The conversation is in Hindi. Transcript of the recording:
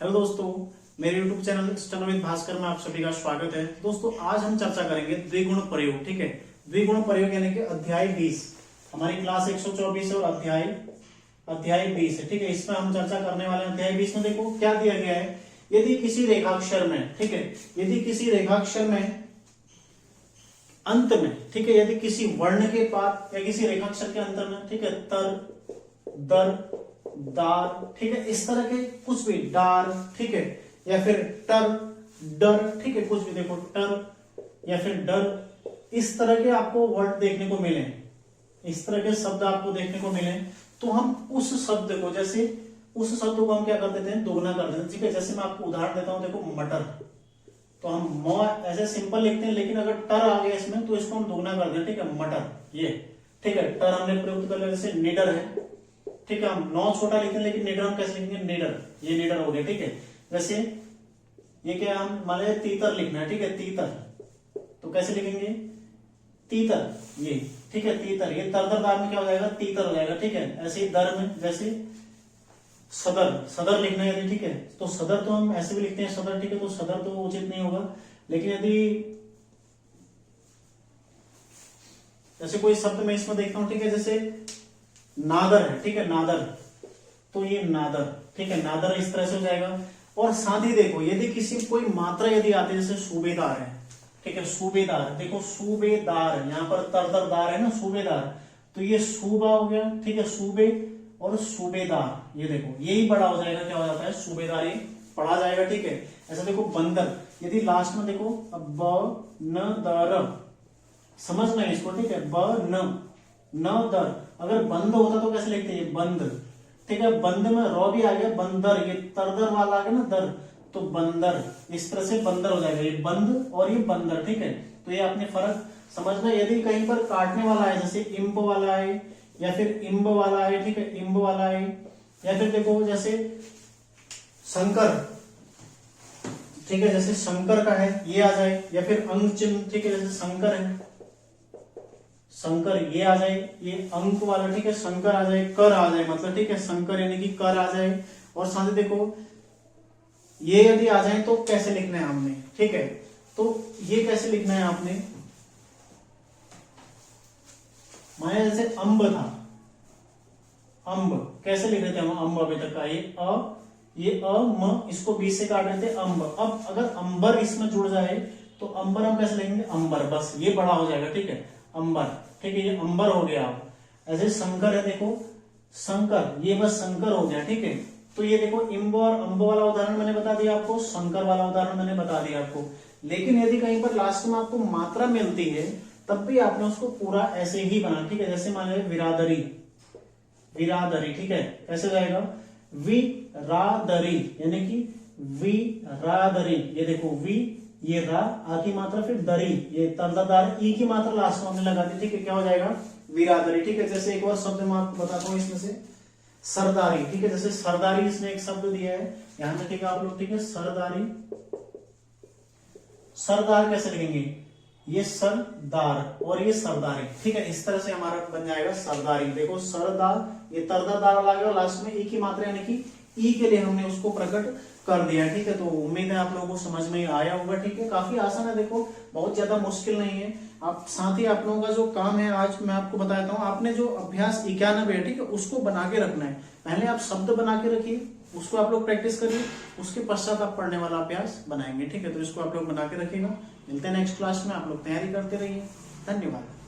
हेलो दोस्तों, मेरे YouTube channel study with Bhaskar में आप सभी का स्वागत है। दोस्तों आज हम चर्चा करेंगे द्विगुण प्रयोग। ठीक है, द्विगुण प्रयोग यानी कि अध्याय 20। हमारी क्लास 124 और अध्याय 20 है। ठीक है, इसमें हम चर्चा करने वाले हैं। अध्याय 20 में देखो क्या दिया गया है। यदि किसी रेखाक्षर में, ठीक है, यदि किसी रेखाक्षर में अंत में, ठीक है, यदि किसी वर्ण के बाद या किसी रेखाक्षर के अंतर में, ठीक है, तर, दर, दार, ठीक है, इस तरह के कुछ भी, डार, ठीक है, या फिर टर, डर, ठीक है, कुछ भी देखो, टर या फिर डर, इस तरह के आपको वर्ड देखने को मिले, इस तरह के शब्द आपको देखने को मिले, तो हम उस शब्द को, जैसे उस शब्द को हम क्या कर देते हैं, दोगुना कर देते हैं। ठीक है, जैसे मैं आपको उदाहरण देता हूं, देखो मटर, तो हम मो ऐसे सिंपल लिखते हैं, लेकिन अगर टर आ गया इसमें तो इसको हम दोगुना कर दें। ठीक है, मटर, ये ठीक है, टर हमने प्रयुक्त कर लिया। जैसे निडर है, ठीक है, हम नौ छोटा लिखते हैं, लेकिन निडर हम कैसे लिखेंगे, निडर, ये निडर हो गया। ठीक है, वैसे ये क्या, हम मान लीजिए तीतर लिखना है, ठीक है, तीतर, तो कैसे लिखेंगे, तीतर, ये ठीक है, तीतर, ये तरदर दार में क्या हो जाएगा, तीतर हो जाएगा। ठीक है, ऐसे ही दर में, जैसे सदर, सदर लिखना है यदि, ठीक है, तो सदर तो हम ऐसे भी लिखते हैं सदर, ठीक है, तो सदर तो उचित नहीं होगा। लेकिन यदि जैसे कोई शब्द मैं इसमें देखता हूं, ठीक है, जैसे नादर है, ठीक है, नादर, तो ये नादर, ठीक है, नादर इस तरह से हो जाएगा। और साथ ही देखो, यदि किसी कोई मात्रा यदि आती है, जैसे सूबेदार है, ठीक है, सूबेदार, देखो सूबेदार, यहाँ पर तरदरदार है ना, सूबेदार, तो ये सूबा हो गया, ठीक है, सूबे और सूबेदार, ये देखो यही बड़ा हो जाएगा, क्या हो जाता है, सूबेदार, ये पढ़ा जाएगा। ठीक है, ऐसा देखो बंदर, यदि लास्ट में देखो ब न दर, समझना है इसको, ठीक है, ब न दर, अगर बंद होता तो कैसे लिखते हैं, बंद, ठीक है, बंद में रॉ भी आ गया, बंदर, ये तरदर वाला आ गया ना, दर, तो बंदर, इस तरह से बंदर हो जाएगा, ये बंद और ये बंदर। ठीक है, तो ये आपने फर्क समझना। यदि कहीं पर काटने वाला है, जैसे इम्ब वाला है या फिर इम्ब वाला है, ठीक है, इम्ब वाला है, या फिर देखो जैसे शंकर, ठीक है, जैसे शंकर का है ये आ जाए, या फिर अंग चिन्ह, ठीक है, जैसे शंकर है, शंकर ये आ जाए, ये अंक वाला, ठीक है, शंकर आ जाए, कर आ जाए, मतलब ठीक है, शंकर यानी कि कर आ जाए। और साथ ही देखो ये यदि आ जाए तो कैसे लिखना है हमने, ठीक है, तो ये कैसे लिखना है आपने, माया जैसे अम्ब था, अम्ब कैसे लिख रहे थे हम, अम्ब अभी तक का, ये अ म, इसको बीच से काट रहे थे, अम्ब। अब अगर अंबर इसमें जुड़ जाए तो अंबर हम कैसे लिखेंगे, अंबर, बस ये बड़ा हो जाएगा। ठीक है, अंबर, ठीक है, ये अंबर हो गया। आप ऐसे शंकर है, देखो शंकर, ये बस शंकर हो गया। ठीक है, तो ये देखो इम्ब और अम्ब वाला उदाहरण मैंने बता दिया आपको, शंकर वाला उदाहरण मैंने बता दिया आपको। लेकिन यदि कहीं पर लास्ट में आपको मात्रा मिलती है, तब भी आपने उसको पूरा ऐसे ही बना। ठीक है, जैसे मान लीजिए विरादरी, विरादरी, ठीक है, कैसे जाएगा, विरादरी, यानी कि विरादरी, ये देखो वी, ये रा, आ की मात्रा, फिर दरी, ये तरदार, ई की मात्रा लास्ट में हमने लगा दी। ठीक है, क्या हो जाएगा, विरादरी। ठीक है, जैसे एक और शब्द मैं आपको बताता हूँ इसमें से, सरदारी, ठीक है, जैसे सरदारी, इसने एक शब्द दिया है, ध्यान रखिएगा आप लोग। ठीक है, सरदारी, सरदार कैसे लिखेंगे, ये सरदार और ये सरदारी। ठीक है, इस तरह से हमारा बन जाएगा सरदारी। देखो सरदार, ये तरदार वाला गया, लास्ट में ई की मात्रा, यानी कि ई के लिए हमने उसको प्रकट कर दिया। ठीक है, तो उम्मीद है आप लोगों को समझ में आया होगा। ठीक है, काफी आसान है, देखो बहुत ज्यादा मुश्किल नहीं है। आप साथ ही आप लोगों का जो काम है, आज मैं आपको बताता हूँ, आपने जो अभ्यास 91 है, ठीक है, उसको बना के रखना है। पहले आप शब्द बना के रखिए, उसको आप लोग प्रैक्टिस करिए, उसके पश्चात आप पढ़ने वाला अभ्यास बनाएंगे। ठीक है, तो इसको आप लोग बना के रखिएगा। मिलते हैं नेक्स्ट क्लास में, आप लोग तैयारी करते रहिए। धन्यवाद।